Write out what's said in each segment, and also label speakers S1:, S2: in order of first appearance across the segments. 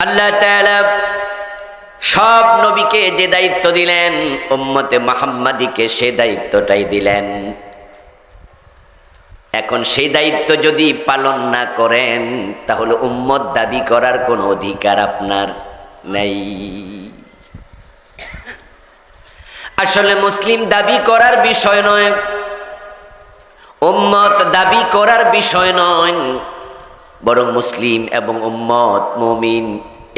S1: আল্লাহ তাআলা সব নবীকে যে দায়িত্ব দিলেন, উম্মতে মুহাম্মাদীকে সে দায়িত্বটাই দিলেন। এখন সেই দায়িত্ব যদি পালন না করেন, তাহলে উম্মত দাবি করার কোনো অধিকার আপনার নেই। আসলে মুসলিম দাবি করার বিষয় নয়, উম্মত দাবি করার বিষয় নয়, বরং মুসলিম এবং উম্মত মুমিন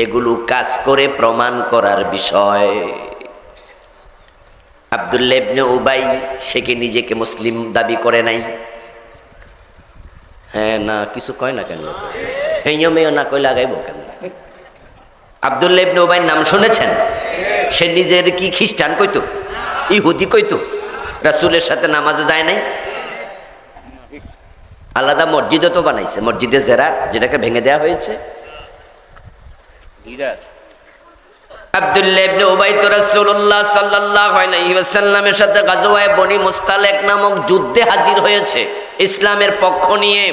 S1: এগুলো কাজ করে প্রমাণ করার বিষয়। আব্দুল্লাহ ইবনে উবাই সে কি নিজেকে মুসলিম দাবি করে নাই? হ্যাঁ না কিছু কয় না কেন? মেয় না কই লাগাইব কেন? আব্দুল্লাহ ইবনে উবাইর নাম শুনেছেন? সে নিজের কি খ্রিস্টান কইতো, ইহুদি কইতো, রাসূলের সাথে নামাজে যায় নাই। আলাদা মসজিদও তো বানাইছে, মসজিদে জেরার, যেটাকে ভেঙে দেওয়া হয়েছে। আব্দুল্লাহ ইবনে উবাই তো রাসূলুল্লাহ সাল্লাল্লাহু আলাইহি ওয়াসাল্লামের সাথে গাজওয়ায়ে বনি মুস্তালিক নামক যুদ্ধে হাজির হয়েছে, ইসলামের পক্ষ নিয়ে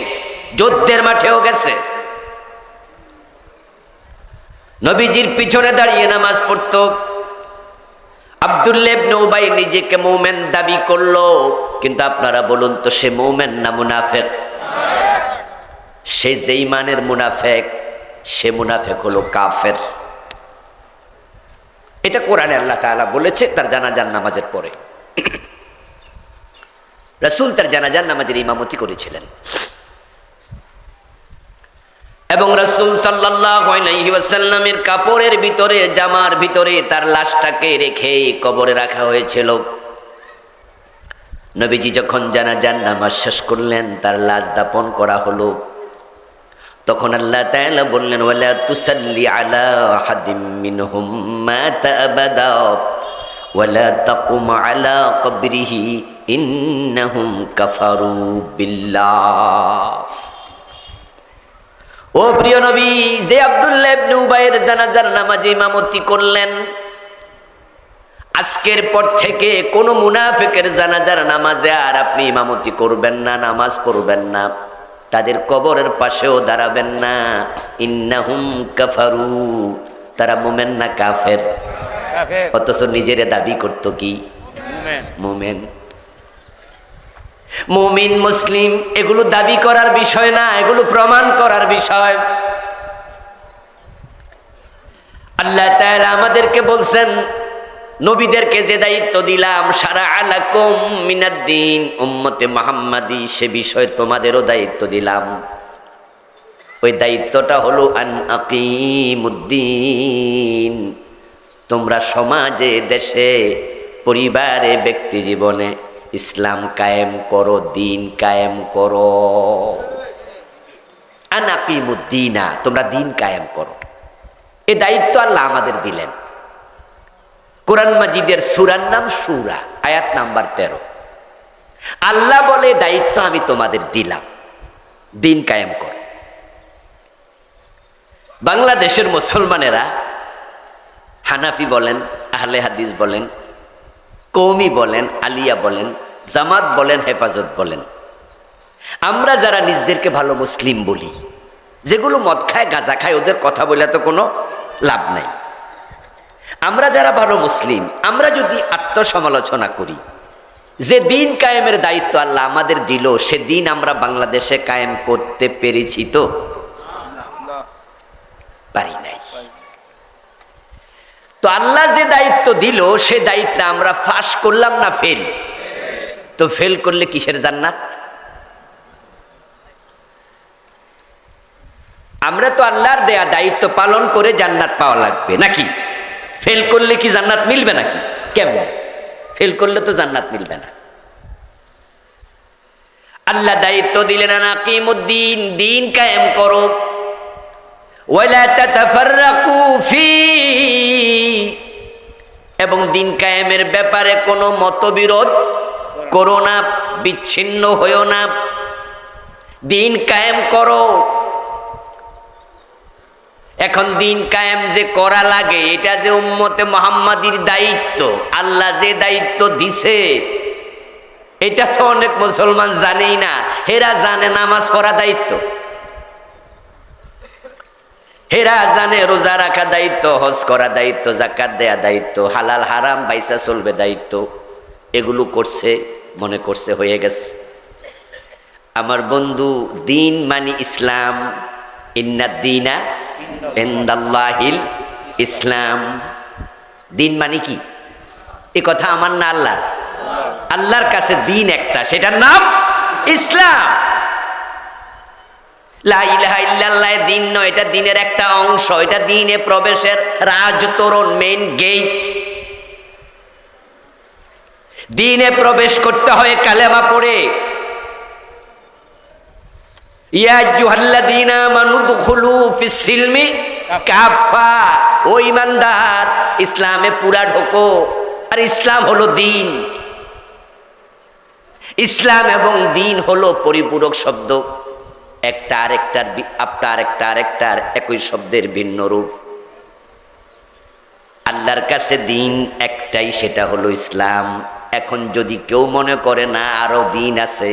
S1: যুদ্ধের মাঠেও গেছে। নবীজির পিছনে দাঁড়িয়ে নামাজ পড়তো। আব্দুল্লাহ ইবনে উবাই নিজেকে মুমিন দাবি করলো, কিন্তু আপনারা বলুন তো সে মুমিন না মুনাফিক? সে যে ঈমানের মুনাফিক, সে মুনাফিক হলো কাফের। এটা কোরআনে আল্লাহ তাআলা বলেছে তার জানাজার নামাজের পরে। রাসূল তার জানাজার নামাজের ইমামতি করেছিলেন এবং রাসূল সাল্লাল্লাহু আলাইহি ওয়াসাল্লামের কাপড়ের ভিতরে, জামার ভিতরে তার লাশটাকে রেখে কবরে রাখা হয়েছিল। নবীজি যখন জানাজার নামাজ শেষ করলেন, তার লাশ দাফন করা হলো, তখন আল্লাহ তাআলা বললেন, ওয়ালা তুসাল্লি আলা আহাদিম মিনহুম মাতা আবাদা ওয়ালা তাকুম আলা কবরিহি ইন্নাহুম কাফারু বিল্লাহ। ও প্রিয় নবী, যে আব্দুল্লাহ ইবনে উবাইয়ের জানাজার নামাজে ইমামতি করলেন, আজকের পর থেকে কোন মুনাফিকের জানাজার নামাজে আর আপনি ইমামতি করবেন না, নামাজ পড়বেন না, তাদের কবরের পাশেও দাঁড়াবেন না। ইন্নাহুম কাফারু, তারা মুমিন না কাফের? অথচ নিজের দাবি করত কি মুমিন। মুমিন মুসলিম এগুলো দাবি করার বিষয় না, এগুলো প্রমাণ করার বিষয়। আল্লাহ তাআলা আমাদেরকে বলছেন, নবীদেরকে যে দায়িত্ব দিলাম, সারা আলাকুম মিনাদ্দিন, উম্মতে মুহাম্মাদি, সে বিষয় তোমাদেরও দায়িত্ব দিলাম। ওই দায়িত্বটা হলো আন আকিমুদ্দিন, তোমরা সমাজে, দেশে, পরিবারে, ব্যক্তি জীবনে ইসলাম কায়েম করো, দিন কায়েম করো। আন আকিমুদ্দিনা, তোমরা দিন কায়েম করো। এই দায়িত্ব আল্লাহ আমাদের দিলেন। কোরআন মাজিদের সূরার নাম সূরা, আয়াত নাম্বার 13। আল্লাহ বলে দায়িত্ব আমি তোমাদের দিলাম, দিন কায়েম করো। বাংলাদেশের মুসলমানেরা হানাফি বলেন, আহলে হাদিস বলেন, কওমি বলেন, আলিয়া বলেন, জামাত বলেন, হেফাজত বলেন, আমরা যারা নিজদেরকে ভালো মুসলিম বলি, যেগুলো মদ খায় গাঁজা খায় ওদের কথা বলে তো কোনো লাভ নাই। আমরা যারা ভালো মুসলিম, আমরা যদি আত্মসমালোচনা করি, যে দিন কায়েমের দায়িত্ব আল্লাহ আমাদের দিল, সে দিন আমরা বাংলাদেশে কায়েম করতে পেরেছি তো? পারি নাই। তো আল্লাহ যে দায়িত্ব দিল, সে দায়িত্ব আমরা ফাঁস করলাম না ফেল? তো ফেল করলে কিসের জান্নাত? আমরা তো আল্লাহর দেয়া দায়িত্ব পালন করে জান্নাত পাওয়া লাগবে নাকি? ফেল করলে কি জান্নাত মিলবে নাকি? কেমনে? ফেল করলে তো জান্নাত মিলবে না। আল্লাহ দায়িত্ব দিলেন আকিমুদ্দিন, দিন কায়েম করো, ওয়ালা তাতাফাররাকু ফি, এবং দিন কায়েমের ব্যাপারে কোনো মতবিরোধ করো না, বিচ্ছিন্ন হইও না, দিন কায়েম করো। এখন দিন কায়েম যে করা লাগে, এটা যে উম্মতে মুহাম্মাদির দায়িত্ব, আল্লাহ যে দায়িত্ব দিছে, এটা তো অনেক মুসলমান জানেই না। হেরা জানে নামাজ পড়া দায়িত্ব, হেরা জানে রোজা রাখা দায়িত্ব, হজ করা দায়িত্ব, যাকাত দেয়া দায়িত্ব, হালাল হারাম বাইসা চলবে দায়িত্ব। এগুলো করছে, মনে করছে হয়ে গেছে। আমার বন্ধু, দিন মানে ইসলাম। ইন্নাদ দীনা ইনদাল্লাহিল ইসলাম। দিন মানে কি? এ কথা আমার না আল্লাহর। আল্লাহর কাছে দিন একটা, সেটার নাম ইসলাম। লা ইলাহা ইল্লাল্লাহ দিন নয়, এটা দিনের একটা অংশ, এটা দিনে প্রবেশের রাজতোরণ, মেইন গেট। দিনে প্রবেশ করতে হয় কালেমা পড়ে। ইয়া আইয়ুহাল্লাযীনা আমানু দুখুলু ফিস সিলমি কাফা। ও ঈমানদার, ইসলামে পুরা ঢোকো। আর ইসলাম হলো দিন। ইসলাম এবং দিন হলো পরিপূরক শব্দ, একটা আরেকটার একই শব্দের ভিন্ন রূপ। আল্লাহর কাছে দিন একটাই, সেটা হলো ইসলাম। এখন যদি কেউ মনে করে না আরো দিন আছে,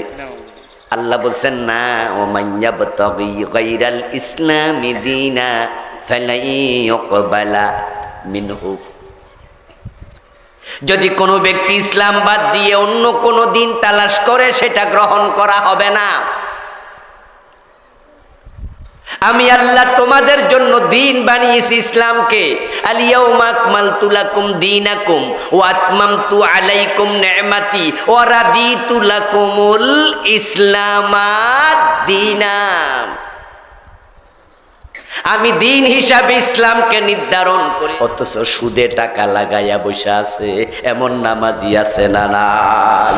S1: আল্লাহ বলছেন না, ওমান ইয়াবতাগি গায়রাল ইসলামি দীনা ফালাই ইউকবালা মিনহু। যদি কোনো ব্যক্তি ইসলাম বাদ দিয়ে অন্য কোনো দিন তালাশ করে, সেটা গ্রহণ করা হবে না। আমি আল্লাহ তোমাদের জন্য দিন বানিয়েছি ইসলামকে। আল ইয়াউমা আকমালতু লাকুম দীনাকুম ওয়া আতমামতু আলাইকুম নি'মাতি ওয়া রাদিতু লাকুমুল ইসলামা দীনা। আমি দিন হিসাবে ইসলামকে নির্ধারণ করি। অথচ সুদে টাকা লাগাইয়া বসে আছে এমন নামাজি আছে না নাই?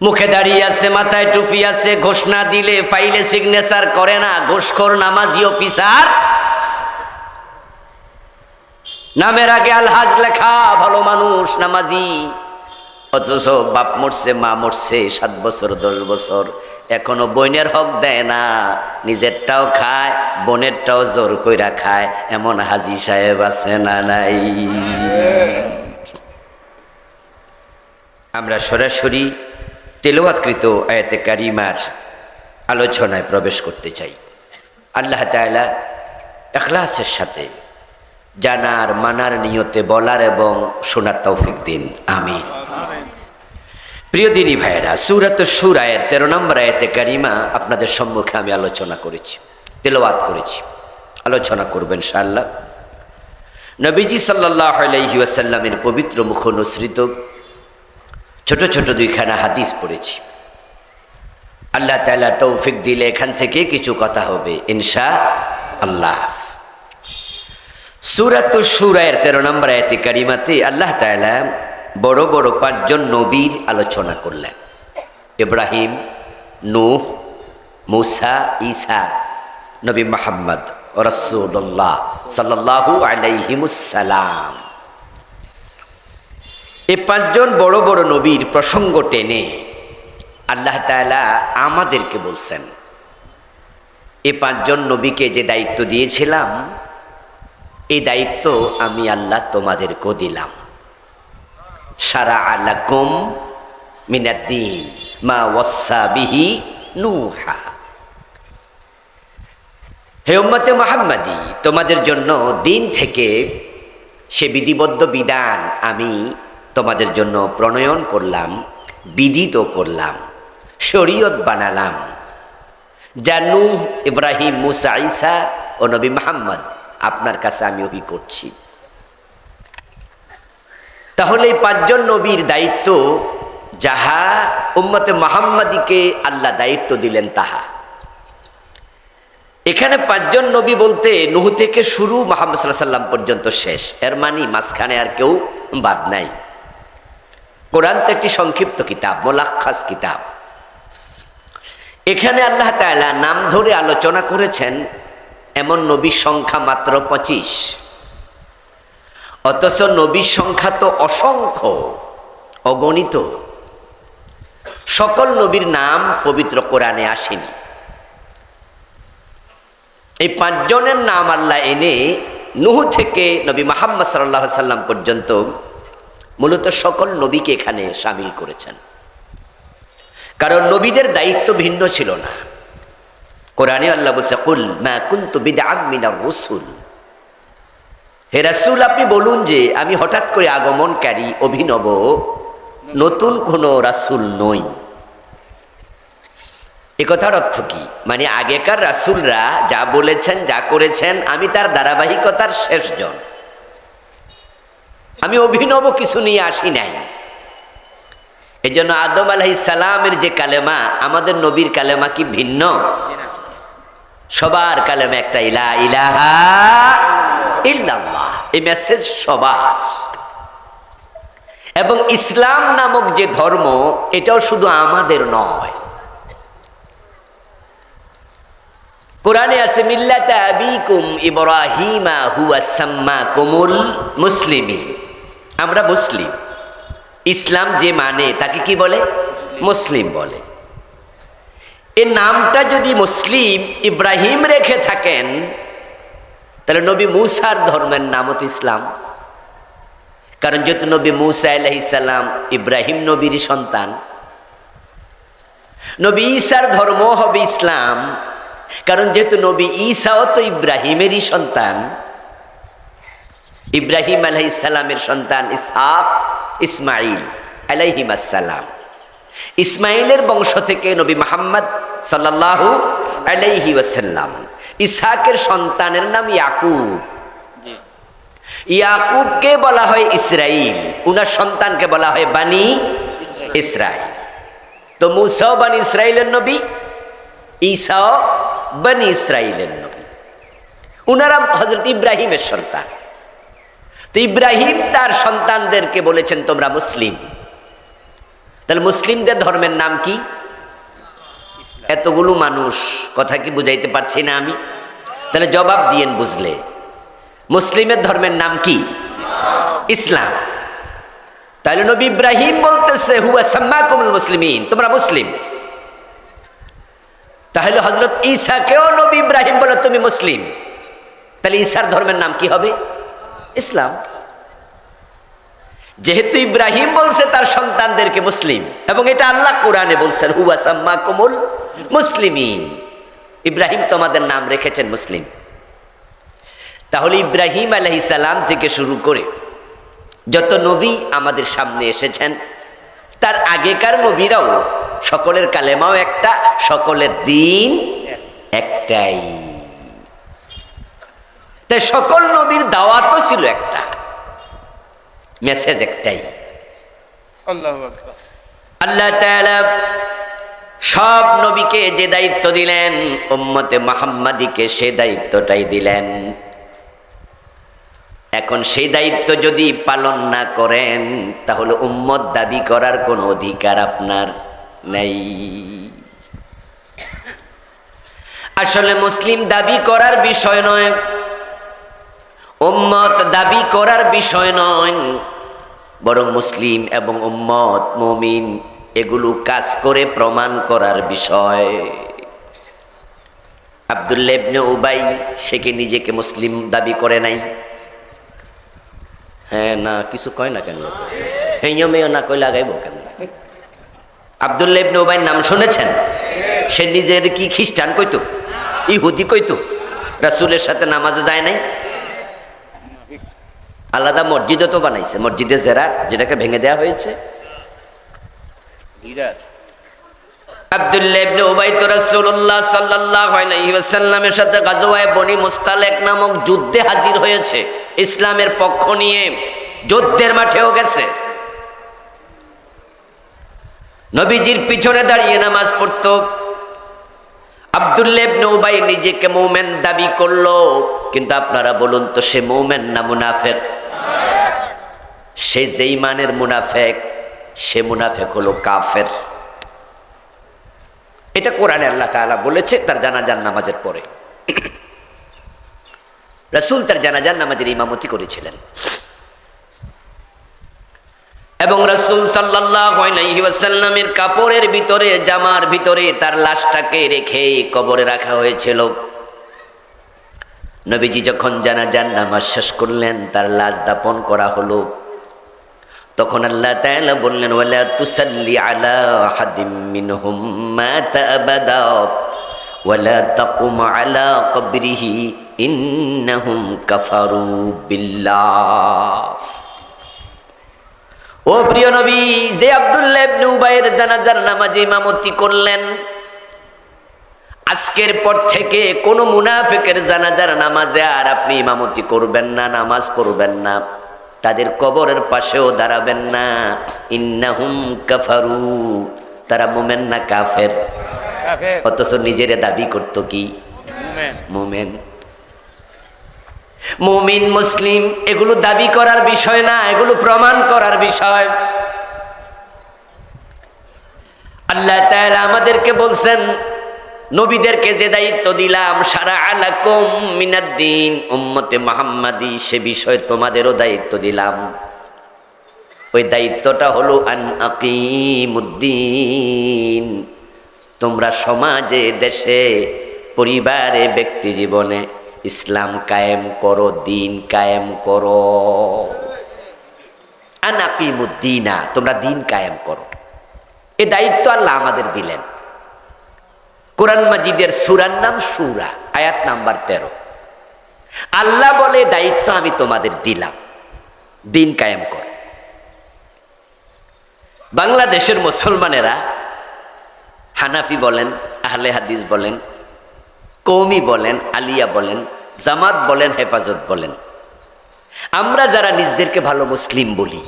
S1: মুখে দাঁড়িয়ে আছে, মাথায় টুপি আছে, ঘোষণা দিলে ফাইলে সিগনেচার করে না, ঘুষখোর নামাজি অফিসার। নামের আগে আলহাজ লেখা, ভালো মানুষ, নামাজি। অথচ বাপ মরছে, মা মরছে 7 বছর 10 বছর, এখনো বোনের হক দেয় না, নিজেরটাও খায়, বোনেরটাও জোর কইরা খায়। এমন হাজী সাহেব আছে না নাই? আমরা সরাসরি তেলাওয়াতকৃত আয়াতে কারিমার আলোচনায় প্রবেশ করতে চাই। আল্লাহ তাআলা ইখলাসের সাথে জানার মানার নিয়তে বলার এবং শোনার তৌফিক দিন, আমিন। প্রিয় দিনী ভাইয়েরা, সূরাতুশ শূরা এর 13 নম্বর আয়াতে কারিমা আপনাদের সম্মুখে আমি আলোচনা করেছি, তেলাওয়াত করেছি, আলোচনা করব ইনশাআল্লাহ। নবীজি সাল্লাল্লাহু আলাইহি ওয়াসাল্লামের পবিত্র মুখ অনুসৃত ছোট ছোট 2খানা হাদিস পড়েছি। আল্লাহ তাআলা তৌফিক দিলে এখান থেকে কিছু কথা হবে ইনশাআল্লাহ। সূরাতুশ শূরা এর 13 নম্বর আয়াতে কারিমাতে আল্লাহ তাআলা বড় বড় 5 জন নবীর আলোচনা করলেন। ইব্রাহিম, নূহ, মূসা, ঈসা, নবী মুহাম্মদ রাসূলুল্লাহ সাল্লাল্লাহু আলাইহিমুসসালাম। এই 5 জন বড় বড় নবীর প্রসঙ্গ টেনে আল্লাহ তাআলা আমাদেরকে বলছেন, এই 5 জন নবীকে যে দায়িত্ব দিয়েছিলাম, এই দায়িত্ব আমি আল্লাহ তোমাদেরকেও দিলাম। শারাআ লাকুম মিনাদ-দীন মা ওয়াসসা বিহি নূহা। হে উম্মতে মুহাম্মাদি, তোমাদের জন্য দিন থেকে সে বিধিবদ্ধ বিধান আমি তোমাদের জন্য প্রণয়ন করলাম, বিদিত করলাম, শরীয়ত বানালাম, যা নূহ, ইব্রাহিম, মূসা, ঈসা ও নবী মুহাম্মদ আপনার কাছে আমি ওহী করছি। তাহলে এই 5 জন নবীর দায়িত্ব যাহা উম্মতে মুহাম্মাদিকে আল্লাহ দায়িত্ব দিলেন তাহা। এখানে 5 জন নবী বলতে নূহ থেকে শুরু, মুহাম্মদ সাল্লাল্লাহু আলাইহি ওয়াসাল্লাম পর্যন্ত শেষ। এর মানে মাঝখানে আর কেউ বাদ নাই। কোরআন তো একটি সংক্ষিপ্ত কিতাব, মুলাক্কাস কিতাব। এখানে আল্লাহ তাআলা নাম ধরে আলোচনা করেছেন এমন নবীর সংখ্যা মাত্র 25। অথচ নবীর সংখ্যা তো অসংখ্য, অগণিত। সকল নবীর নাম পবিত্র কোরআনে আসেনি। এই 5 জনের নাম আল্লাহ এনে নূহ থেকে নবী মুহাম্মদ সাল্লাল্লাহু আলাইহি ওয়াসাল্লাম পর্যন্ত মূলত সকল নবীকে এখানে শামিল করেছেন। কারণ নবীদের দায়িত্ব ভিন্ন ছিল না। কোরআনে আল্লাহ বলছে কুল মা কুনতু বিদআম মিনার রাসূল, হে রাসূল আপনি বলুন যে আমি হঠাৎ করে আগমনকারী অভিনব নতুন কোন রাসূল নই। এ কথার অর্থ কি? মানে আগেকার রাসূলরা যা বলেছেন যা করেছেন আমি তার ধারাবাহিকতার শেষজন, আমি অভিনব কিছু নিয়ে আসি নাই। এই জন্য আদম আলাইহিস সালামের যে কালেমা আমাদের নবীর কালেমা কি ভিন্ন? সবার কালেমা একটা, লা ইলাহা ইল্লাল্লাহ, এই মেসেজ সবার। এবং ইসলাম নামক যে ধর্ম এটাও শুধু আমাদের নয়, কোরআনে আছে মিল্লাতা আবিকুম ইব্রাহিমা হুয়া সাম্মাকুমুল মুসলিমিন, আমরা মুসলিম। ইসলাম যে মানে তাকে কি বলে? মুসলিম বলে। এই নামটা যদি মুসলিম ইব্রাহিম রেখে থাকেন তাহলে নবী মূসার ধর্মের নামও তো ইসলাম, কারণ যেহেতু নবী মূসা আলাইহিস সালাম ইব্রাহিম নবীর সন্তান, নবী ঈসার ধর্ম হবে ইসলাম, কারণ যেহেতু নবী ঈসাও তো ইব্রাহিমেরই সন্তান। ইব্রাহিম আলাইহিস সালামের সন্তান ইসহাক, ইসমাইল আলাইহিমাস সালাম, ইসমাইলের বংশ থেকে নবী মুহাম্মদ সাল্লাল্লাহু আলাইহি ওয়াসাল্লাম। ইসহাকের সন্তানের নাম ইয়াকুব, ইয়াকুবকে বলা হয় ইসরাইল, উনার সন্তানকে বলা হয় বানি ইসরাইল। তো মূসাও বানি ইসরাইলের নবী, ঈসাও বানি ইসরাইলের নবী, উনারা হযরত ইব্রাহিমের সন্তান। তো ইব্রাহিম তার সন্তানদেরকে বলেছেন তোমরা মুসলিম। তাহলে মুসলিমদের ধর্মের নাম কি? এতগুলো মানুষ, কথা কি বুঝাইতে পারছি না আমি? তাহলে জবাব দিয়েন বুঝলে। মুসলিমের ধর্মের নাম কি? ইসলাম। তাহলে নবী ইব্রাহিম বলতেছে হুয়া সাম্মাকুমুল মুসলিমিন, তোমরা মুসলিম। তাহলে হযরত ঈসাকেও নবী ইব্রাহিম বলে তুমি মুসলিম, তাহলে ঈসার ধর্মের নাম কি হবে? ইসলাম। যেহেতু ইব্রাহিম বলছে তার সন্তানদেরকে মুসলিম, এবং এটা আল্লাহ কোরআনে বলছেন হুয়া সাম্মাকুমুল মুসলিমিন, ইব্রাহিম তোমাদের নাম রেখেছেন মুসলিম। তাহলে ইব্রাহিম আলাইহিস সালাম থেকে শুরু করে যত নবী আমাদের সামনে এসেছেন তার আগেকার নবীরাও সকলের কালেমাও একটা, সকলের দিন একটাই। তাই সকল নবীর দাওয়াতও ছিল একটা, মেসেজ একটাই।
S2: আল্লাহু আকবার।
S1: আল্লাহ তাআলা সব নবীকে যে দায়িত্ব দিলেন উম্মতে মুহাম্মাদীকে সে দায়িত্বটাই দিলেন। এখন সেই দায়িত্ব যদি পালন না করেন তাহলে উম্মত দাবি করার কোনো অধিকার আপনার নেই। আসলে মুসলিম দাবি করার বিষয় নয়, উম্মত দাবি করার বিষয় নয়, বরং মুসলিম এবং উম্মত মুমিন এগুলো কাজ করে প্রমাণ করার বিষয়। আব্দুল্লাহ ইবনে উবাই সে কি নিজেকে মুসলিম দাবি করে নাই? হ্যাঁ না কিছু কয় না কেন? হেঁয়ো মেয় না কই লাগাইব কেন? আব্দুল্লাহ ইবনে উবাইর নাম শুনেছেন? সে নিজের কি খ্রিস্টান কইতো, ইহুদি কইতো, রাসূলের সাথে নামাজে যায় নাই। আলাদা মসজিদও তো বানাইছে, মসজিদে জেরার, যেটাকে ভেঙে দেওয়া হয়েছে। আব্দুল্লাহ ইবনে উবাই তো রাসূলুল্লাহ সাল্লাল্লাহু আলাইহি ওয়াসাল্লামের সাথে গাজওয়ায়ে বনি মুস্তালিক নামক যুদ্ধে হাজির হয়েছে, ইসলামের পক্ষ নিয়ে যুদ্ধের মাঠেও গেছে। নবীজির পিছনে দাঁড়িয়ে নামাজ পড়তো। আব্দুল্লাহ ইবনে উবাই নিজেকে মুমিন দাবি করলো, কিন্তু আপনারা বলুন তো সে মুমিন না মুনাফিক? সে যেই মানের মুনাফিক, সে মুনাফিক হলো কাফের। এটা কোরআনে আল্লাহ তাআলা বলেছে তার জানাজার নামাজের পরে। রাসূল তার জানাজার নামাজের ইমামতি করেছিলেন এবং রাসূল সাল্লাল্লাহু আলাইহি ওয়াসাল্লামের কাপড়ের ভিতরে, জামার ভিতরে তার লাশটাকে রেখে কবরে রাখা হয়েছিল। নবীজি যখন জানাজার নামাজ শেষ করলেন, তার লাশ দাফন করা হলো, তখন আল্লাহ তাআলা বললেন ওয়ালা তুসাল্লি আলা আহাদিম মিনহুম মাতা আবাদা ওয়ালা তাকুম আলা কবরিহি ইন্নাহুম কাফারু বিল্লাহ। ও প্রিয় নবী, যে আব্দুল্লাহ ইবনে উবাইয়ের জানাজার নামাজে ইমামতি করলেন, আজকের পর থেকে কোন মুনাফিকের জানাজার নামাজে আর আপনি ইমামতি করবেন না, নামাজ পড়বেন না, তাদের কবরের পাশেও দাঁড়াবেন না। ইন্নাহুম কাফারু, তারা মুমিন না কাফের?
S2: কাফের।
S1: অথচ নিজের দাবি করতো কি
S2: মুমিন।
S1: মুমিন। মুমিন মুসলিম এগুলো দাবি করার বিষয় না, এগুলো প্রমাণ করার বিষয়। আল্লাহ তাআলা আমাদেরকে বলছেন, নবীদেরকে যে দায়িত্ব দিলাম, শারা আলাকুম মিনাদ্দিন, উম্মতে মুহাম্মাদি, সে বিষয়ে তোমাদেরও দায়িত্ব দিলাম। ওই দায়িত্বটা হলো আন আকিমুদ্দিন, তোমরা সমাজে, দেশে, পরিবারে, ব্যক্তি জীবনে ইসলাম কায়েম করো, দিন কায়েম করো। আন আকিমুদ্দিনা, তোমরা দিন কায়েম করো। এই দায়িত্ব আল্লাহ আমাদের দিলেন। কোরআন মাজিদের সূরার নাম সূরা, আয়াত নাম্বার 13। আল্লাহ বলে দায়িত্ব আমি তোমাদের দিলাম, দিন কায়েম করো। বাংলাদেশের মুসলমানেরা হানাফি বলেন, আহলে হাদিস বলেন, কওমি বলেন, আলিয়া বলেন, জামাত বলেন, হেফাজত বলেন, আমরা যারা নিজদেরকে ভালো মুসলিম বলি,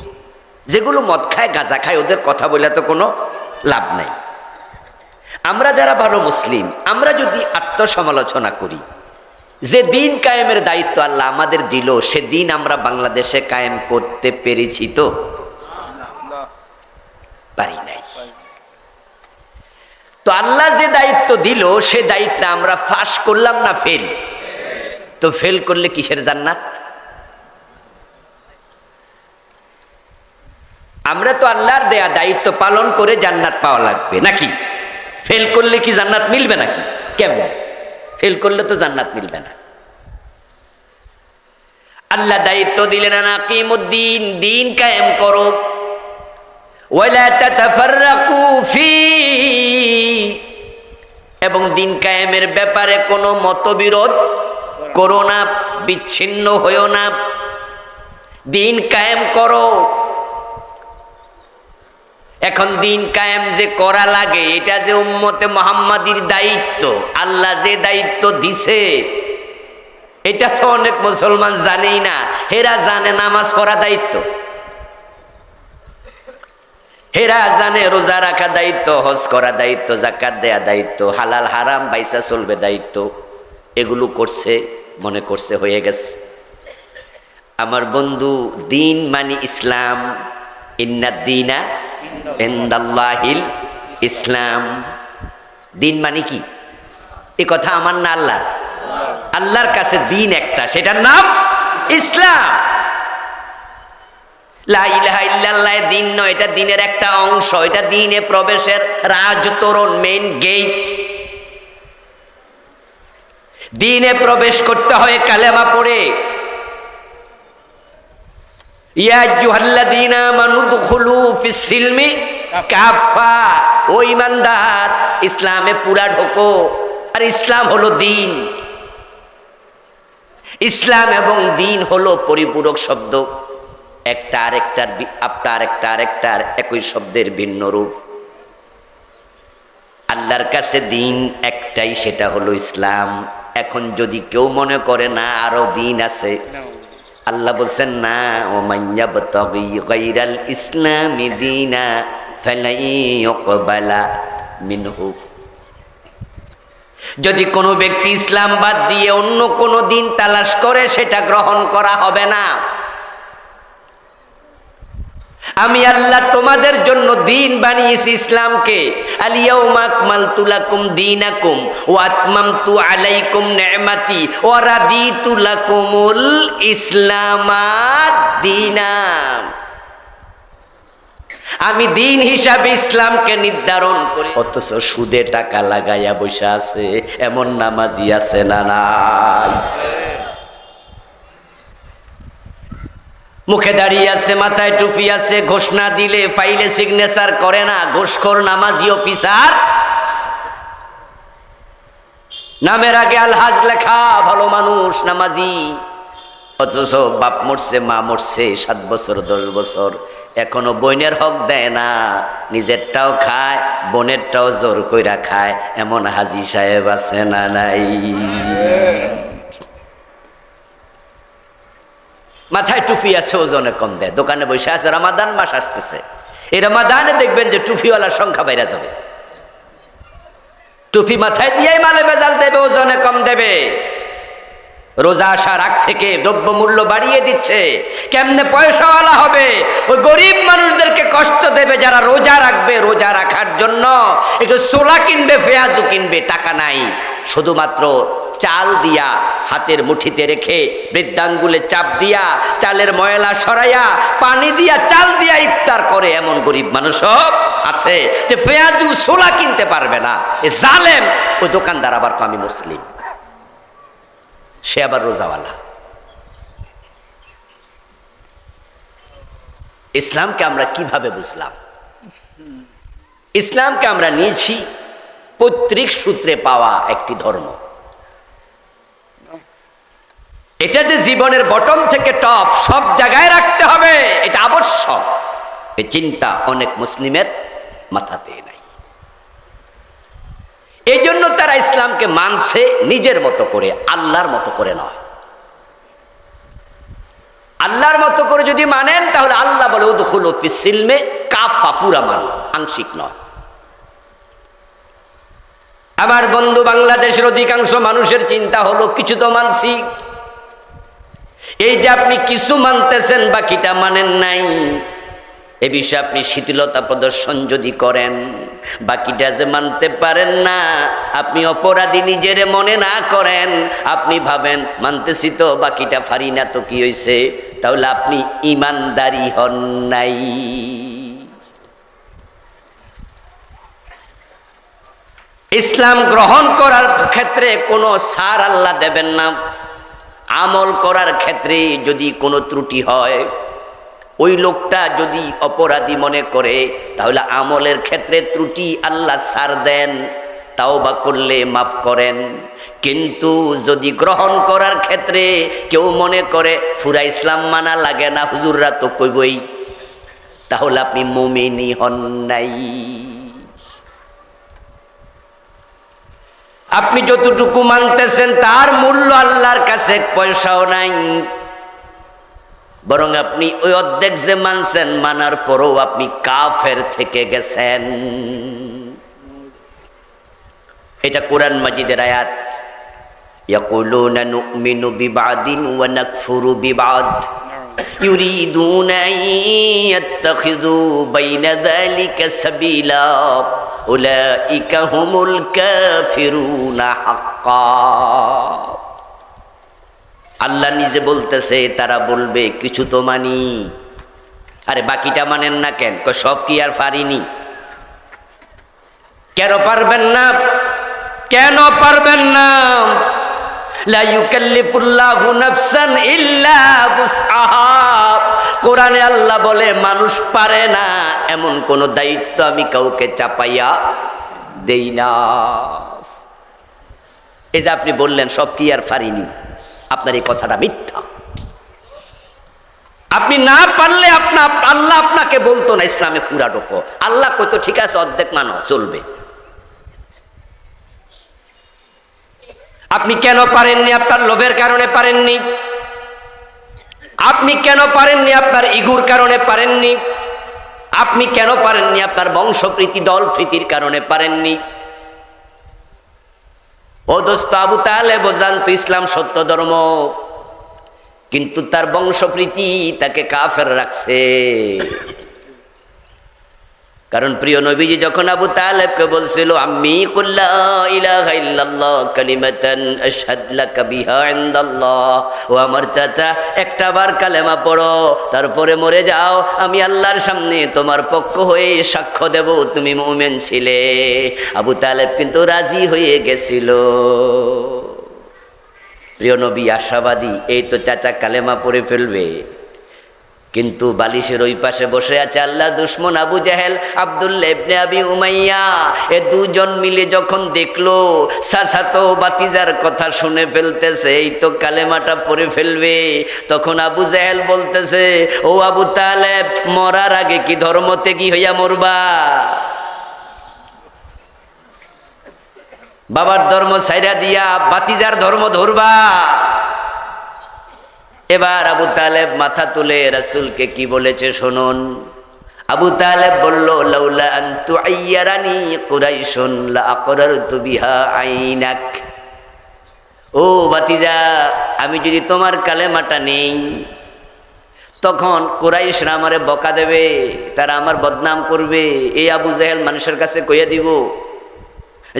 S1: যেগুলো মদ খায় গাঁজা খায় ওদের কথা বলে তো কোনো লাভ নাই। আমরা যারা ভালো মুসলিম, আমরা যদি আত্মসমালোচনা করি, যে দিন কায়েমের দায়িত্ব আল্লাহ আমাদের দিল, সে দিন আমরা বাংলাদেশে কায়েম করতে পেরেছি তো? পারি নাই। তো আল্লাহ যে দায়িত্ব দিল, সে দায়িত্ব আমরা ফাঁস করলাম না ফেল? তো ফেল করলে কিসের জান্নাত? আমরা তো আল্লাহর দেয়া দায়িত্ব পালন করে জান্নাত পাওয়া লাগবে নাকি? ফেল করলে কি জান্নাত মিলবে নাকি? কেমনে? ফেল করলে তো জান্নাত মিলবে না। আল্লাহ দায়িত্ব দিলেন আকিমুদ্দিন, দিন কায়েম করো। ওয়ালা তাতাফাররাকু ফি, এবং দিন কায়েমের ব্যাপারে কোনো মতবিরোধ করো না, বিচ্ছিন্ন হইও না, দিন কায়েম করো। এখন দিন কায়েম যে করা লাগে, এটা যে উম্মতে মুহাম্মাদির দায়িত্ব, আল্লাহ যে দায়িত্ব দিছে, এটা তো অনেক মুসলমান জানেই না। হেরা জানে নামাজ পড়া দায়িত্ব, হেরা জানে রোজা রাখা দায়িত্ব, হজ করা দায়িত্ব, যাকাত দেয়া দায়িত্ব, হালাল হারাম বাইসা চলবে দায়িত্ব। এগুলো করছে, মনে করছে হয়ে গেছে। আমার বন্ধু, দিন মানে ইসলাম। ইন্নাদ্দীনা ইনদাল্লাহিল ইসলাম। দিন মানে কি? এ কথা আমার না আল্লাহর। আল্লাহর কাছে দিন একটা, সেটার নাম ইসলাম। লা ইলাহা ইল্লাল্লাহ দিন নয়, এটা দিনের একটা অংশ, এটা দিনে প্রবেশের রাজতরণ, মেইন গেট। দিনে প্রবেশ করতে হয় কালেমা পড়ে। ইয়া আইয়ুহাল্লাযীনা আমানু দুখুলু ফিস সিলমি কাফা, ও ঈমানদার, ইসলামে পুরা ঢোকো। আর ইসলাম হলো দিন। ইসলাম এবং দিন হলো পরিপূরক শব্দ, একটা আরেকটার আরেকটার একই শব্দের ভিন্ন রূপ। আল্লাহর কাছে দিন একটাই, সেটা হলো ইসলাম। এখন যদি কেউ মনে করে না আরো দিন আছে, আল্লাহ বলছেন না, ওমান ইয়াবতাগি গায়রাল ইসলামি দীনা ফালাই ইউকবালা মিনহু। যদি কোনো ব্যক্তি ইসলাম বাদ দিয়ে অন্য কোনো দিন তালাশ করে, সেটা গ্রহণ করা হবে না। আমি আল্লাহ তোমাদের জন্য দিন বানিয়েছি ইসলামকে। আল-ইয়াউমা আকমালতু লাকুম দীনাকুম ওয়া আতমামতু আলাইকুম নি'মাতি ওয়া রাদিতু লাকুমুল ইসলামা দীনা। আমি দিন হিসাবে ইসলামকে নির্ধারণ করে, অথচ সুদে টাকা লাগাইয়া বসে আছে এমন নামাজি আছে না নাই? মুখে দাঁড়িয়ে আছে, মাথায় টুপি আছে, ঘোষণা দিলে ফাইলে সিগনেচার করে না, ঘুষখোর নামাজি অফিসার। নামের আগে আলহাজ লেখা, ভালো মানুষ, নামাজি, অথচ বাপ মরছে, মা মরছে 7 বছর 10 বছর, এখনো বোনের হক দেয় না, নিজেরটাও খায়, বোনেরটাও জোর কইরা খায়। এমন হাজী সাহেব আছে না নাই? মাথায় টুপি আছে, ওজনে কম দেয়, দোকানে বসে আছে, রমাদান মাস আসতেছে, এই রমাদানে দেখবেন যে টুপিওয়ালার সংখ্যা বাইরে যাবে। টুপি মাথায় দিয়েই মালে বেজাল দেবে, ওজনে কম দেবে। রোজা আসার আগ থেকে দ্রব্যমূল্য বাড়িয়ে দিচ্ছে, কেমনে পয়সাওয়ালা হবে? ওই গরিব মানুষদেরকে কষ্ট দেবে যারা রোজা রাখবে। রোজা রাখার জন্য একটু ছোলা কিনবে, পেঁয়াজও কিনবে, টাকা নাই, শুধুমাত্র চাল দিয়া হাতের মুঠিতে রেখে বৃদ্ধাঙ্গুলে চাপ দিয়া চালের ময়লা সরাইয়া পানি দিয়া চাল দিয়া ইফতার করে এমন গরিব মানুষও আছে যে পেঁয়াজু ছোলা কিনতে পারবে না। এ জালেম ওই দোকানদার আবার আমি মুসলিম, সে আবার রোজাওয়ালা। ইসলামকে আমরা কিভাবে বুঝলাম? ইসলামকে আমরা নিয়েছি পৈতৃক সূত্রে পাওয়া একটি ধর্ম। এটা যে জীবনের বটম থেকে টপ সব জায়গায় রাখতে হবে, এটা আবশ্যক, এই চিন্তা অনেক মুসলিমের মাথাতে নাই। এই জন্য তারা ইসলামকে মানছে নিজের মতো করে, আল্লাহর মতো করে নয়। আল্লাহর মতো করে যদি মানেন তাহলে আল্লাহ বলে উদখুলু ফিস সিলমে কাফা, পুরা মান, আংশিক নয়। আমার বন্ধু, বাংলাদেশের অধিকাংশ মানুষের চিন্তা হলো কিছু তো মানছি। এই যে আপনি কিছু মানতেছেন, বাকিটা মানেন নাই, এ বিষয়ে আপনি শিথিলতা প্রদর্শন যদি করেন, বাকিটা যে মানতে পারেন না, আপনি অপরাধী নিজের মনে না করেন, আপনি ভাবেন মানতেছি তো, বাকিটা পারি না তো কি হয়েছে, তাহলে আপনি ইমানদারি হন নাই। ইসলাম গ্রহণ করার ক্ষেত্রে কোনো ছাড় আল্লাহ দেবেন না। আমল করার ক্ষেত্রে যদি কোনো ত্রুটি হয়, ওই লোকটা যদি অপরাধী মনে করে, তাহলে আমলের ক্ষেত্রে ত্রুটি আল্লাহ ছাড় দেন, তাওবা করলে মাফ করেন। কিন্তু যদি গ্রহণ করার ক্ষেত্রে কেউ মনে করে পুরা ইসলাম মানা লাগে না, হুজুররা তো কইবই, তাহলে আপনি মুমিনি হন নাই। আপনি যতটুকু মানতেছেন তার মূল্য আল্লাহর কাছে পয়সাও নাই, বরং আপনি ওই অর্ধেক যে মানছেন, মানার পরও আপনি কাফের থেকে গেছেন। এটা কোরআন মাজিদের আয়াত। ইয়াকুলুনা নুমিনু বিবাদিন ওয়া নাকফুরু বিবাদ ইউরিদুনা আন ইয়াত্তাখিযু বাইনা যালিকা সাবিলা উলাইকা হুমুল কাফিরুনা হাক্কা। আল্লাহ নিজে বলতেছে, তারা বলবে কিছু তো মানি, আরে বাকিটা মানেন না কেন? সব কি আর পারিনি? কেন পারবেন না? কেন পারবেন না? লা ইউকাল্লিফুল্লাহু নাফসান ইল্লা বুসআহা। কোরআনে আল্লাহ বলে মানুষ পারে না এমন কোন দায়িত্ব আমি কাউকে চাপাইয়া দেই না। এই যে আপনি বললেন সব কি আর পারিনি, আপনার এই কথাটা মিথ্যা। আপনি না পারলে আল্লাহ আপনাকে বলতো না ইসলামে পুরা ঢোকো। আল্লাহ কইতো ঠিক আছে অর্ধেক মানো, চলবে। আপনি কেন পারেননি? আপনার লোভের কারণে পারেননি। আপনি কেন পারেননি? আপনার ইগুর কারণে পারেননি। আপনি কেন পারেননি? আপনার বংশপ্রীতি, দল প্রীতির কারণে পারেননি। ও দোস্ত, আবু তালেব জানতো ইসলাম সত্য ধর্ম, কিন্তু তার বংশপ্রীতি তাকে কাফের রাখছে। কারণ প্রিয় নবীজি যখন আবু তালেবকে বলছিল আম্মি কুল লা ইলাহা ইল্লাল্লাহ কালিমাতান আশহাদ লাকা বিহা ইনদাল্লাহ, ও আমার চাচা একটা বার কালেমা পড়ো, তারপরে মরে যাও, আমি আল্লাহর সামনে তোমার পক্ষ হয়ে সাক্ষ্য দেব তুমি মুমিন ছিলে। আবু তালেব কিন্তু রাজি হয়ে গেছিল। প্রিয় নবী আশাবাদী, এই তো চাচা কালেমা পড়ে ফেলবে, কিন্তু বালিশের ওই পাশে বসে আছে আল্লাহ দুশমন আবু জাহেল, আব্দুল্লাহ ইবনে আবি উমাইয়া। এ দুজন মিলে যখন দেখলো চাচাতো ভাতিজার কথা শুনে ফেলতেছে, এই তো কালেমাটা পড়ে ফেলবে, তখন আবু জাহেল বলতেছে, ও আবু তালেব, মরার আগে কি ধর্মত্যাগী হইয়া মরবা? বাবার ধর্ম ছাইরা দিয়া ভাতিজার ধর্ম ধরবা? এবার আবু তালেব মাথা তুলে রাসূলকে কি বলেছে শুনুন। আবু তালেব বলল, লাউলা আন তুআইয়ারানি কুরাইশুন লা আকরারতু বিহা আইনাক। ও ভাতিজা, আমি যদি তোমার কালেমাটা নেই, তখন কুরাইশরা আমারে বকা দেবে, তারা আমার বদনাম করবে। এই আবু জাহেল মানুষের কাছে কইয়া দিব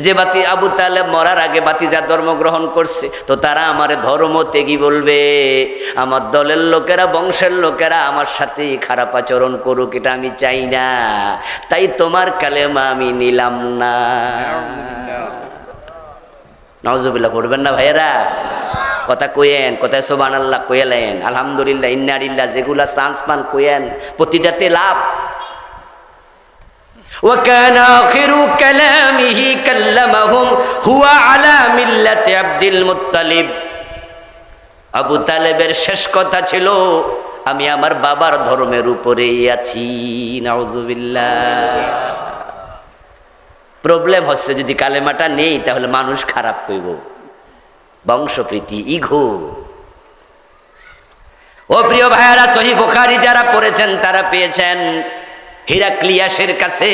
S1: যে আবু তালেব মরার আগে ভাতিজা ধর্ম গ্রহণ করছে, তো তারা আমার ধর্ম ত্যাগী বলবে। আমার দলের লোকেরা, বংশের লোকেরা আমার সাথে খারাপ আচরণ করুক, এটা আমি চাই না। তাই তোমার কালেমা আমি নিলাম না। নাউজুবিল্লাহ পড়বেন না ভাইয়েরা? কথা কইয়েন, কোথায় সুবহানাল্লাহ কইলেন, আলহামদুলিল্লাহ, ইন্না লিল্লাহ, যেগুলা চান্স পান কইয়েন, প্রতিটাতে লাভ। وكان آخر كلامه كلمهم هو على ملة عبد المطلب। আবু তালেবের শেষ কথা ছিল, আমি আমার বাবার ধর্মের উপরেই আছি। নাউজুবিল্লাহ। প্রবলেম হচ্ছে যদি কালেমাটা নেই তাহলে মানুষ খারাপ কইব, বংশপ্রীতি, ইগো। ও প্রিয় ভাইয়ারা, সহিহ বুখারী যারা পড়েছেন তারা পেয়েছেন হিরাক্লিয়াসের কাছে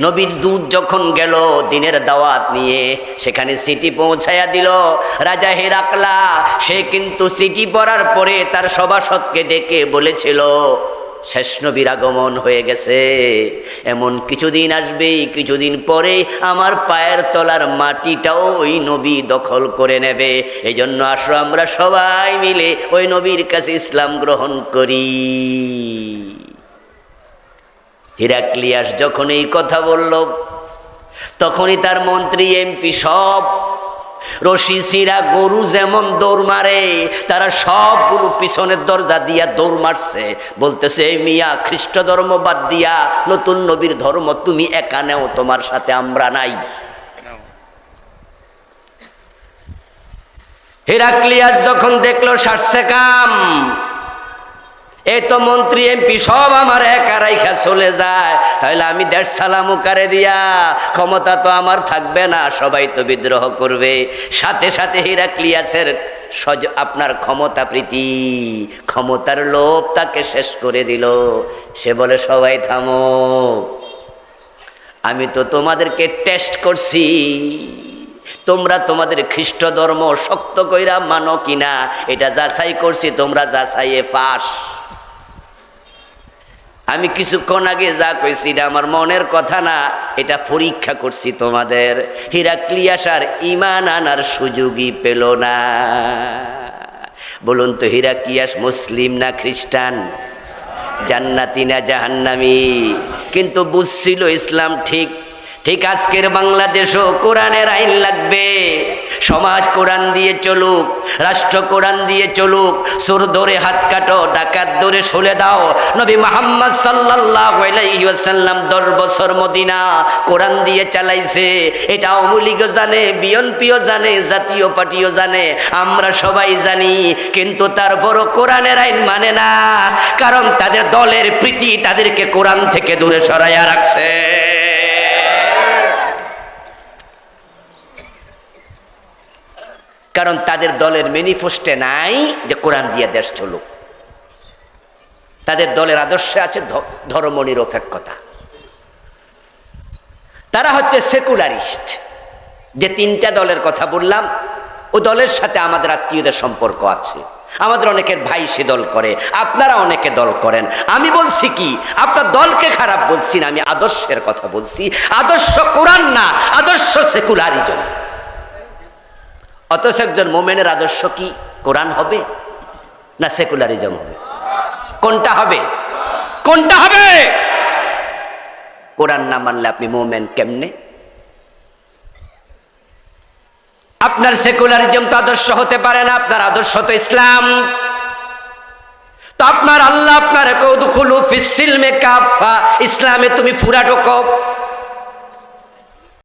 S1: নবীর দূত যখন গেল দিনের দাওয়াত নিয়ে, সেখানে চিঠি পৌঁছায়া দিল রাজা হিরাক্লা। সে কিন্তু চিঠি পড়ার পরে তার সভাসদকে ডেকে বলেছিল, শেষ নবীর আগমন হয়ে গেছে, এমন কিছুদিন আসবে, কিছুদিন পরে আমার পায়ের তলার মাটিটাও ওই নবী দখল করে নেবে। এই জন্য আসো আমরা সবাই মিলে ওই নবীর কাছে ইসলাম গ্রহণ করি। হিরাক্লিয়াস যখন এই কথা বলল, তখনই তার মন্ত্রী, এমপি সব রশি ছিঁড়া গরু যেমন দৌড় মারে, তারা সবগুলো পিছনের দরজা দিয়া দৌড় মারছে, বলতেছে, এই মিয়া, খ্রিস্ট ধর্ম বাদ দিয়া নতুন নবীর ধর্ম তুমি একা নেও, তোমার সাথে আমরা নাই। হিরাক্লিয়াস যখন দেখলো সারছে কাম, এই তো মন্ত্রী এমপি সব আমার একা রাইখা চলে যায়, তাহলে আমি দেশ সালামু কারে দিয়া, ক্ষমতা তো আমার থাকবে না, সবাই তো বিদ্রোহ করবে। সাথে সাথে হিরাক্লিয়াসের আপনার ক্ষমতা প্রীতি, ক্ষমতার লোভ তাকে শেষ করে দিল। সে বলে, সবাই থামো, আমি তো তোমাদেরকে টেস্ট করছি, তোমরা তোমাদের খ্রিস্ট ধর্ম শক্ত কইরা মানো কিনা এটা যাচাই করছি, তোমরা যাচাইয়ে পাস। আমি কিছুক্ষণ আগে যা কইছি এটা আমার মনের কথা না, এটা পরীক্ষা করছি তোমাদের। হিরাক্লিয়াস আর ঈমান আনার সুযোগই পেল না। বলুন তো, হিরাক্লিয়াস মুসলিম না খ্রিস্টান? জান্নাতি না জাহান্নামী? কিন্তু বুঝছিল ইসলাম ঠিক। ঠিক আজকের বাংলাদেশও কোরআনের আইন লাগবে, সমাজ কোরআন দিয়ে চলুক, রাষ্ট্র কোরআন দিয়ে চলুক। চোর ধরে হাত কাটো, ডাকাত ধরে সলে দাও। নবী মুহাম্মদ সাল্লাল্লাহু আলাইহি ওয়াসাল্লাম 10 বছর মদিনা কোরআন দিয়ে চালাইছে। এটা আওয়ামী লীগও জানে, বিএনপিও জানে, জাতীয় পার্টিও জানে, আমরা সবাই জানি। কিন্তু তারপরও কোরআনের আইন মানে না, কারণ তাদের দলের প্রীতি তাদেরকে কোরআন থেকে দূরে সরাইয়া রাখছে। কারণ তাদের দলের ম্যানিফেস্টো নাই যে কোরআন দিয়ে দেশ চলুক। তাদের দলের আদর্শে আছে ধর্মনিরপেক্ষতা। তারা হচ্ছে সেকুলারিস্ট। যে 3টা দলের কথা বললাম, ও দলের সাথে আমাদের আত্মীয়দের সম্পর্ক আছে, আমাদের অনেকের ভাই সে দল করে, আপনারা অনেকে দল করেন। আমি বলছি কি, আপনার দলকে খারাপ বলছি না, আমি আদর্শের কথা বলছি। আদর্শ কোরআন না, আদর্শ সেকুলারিজম। অথচ একজন মোমেনের আদর্শ কি কোরআন হবে না সেকুলারিজম হবে? কোনটা হবে? কোনটা হবে? কোরআন না মানলে আপনি মোমেন কেমনে? আপনার সেকুলারিজম তো আদর্শ হতে পারে না, আপনার আদর্শ তো ইসলাম। তো আপনার আল্লাহ আপনার কৌদুখুলু ফিস সিলমে কাফা, ইসলামে তুমি পুরা ঢোকো।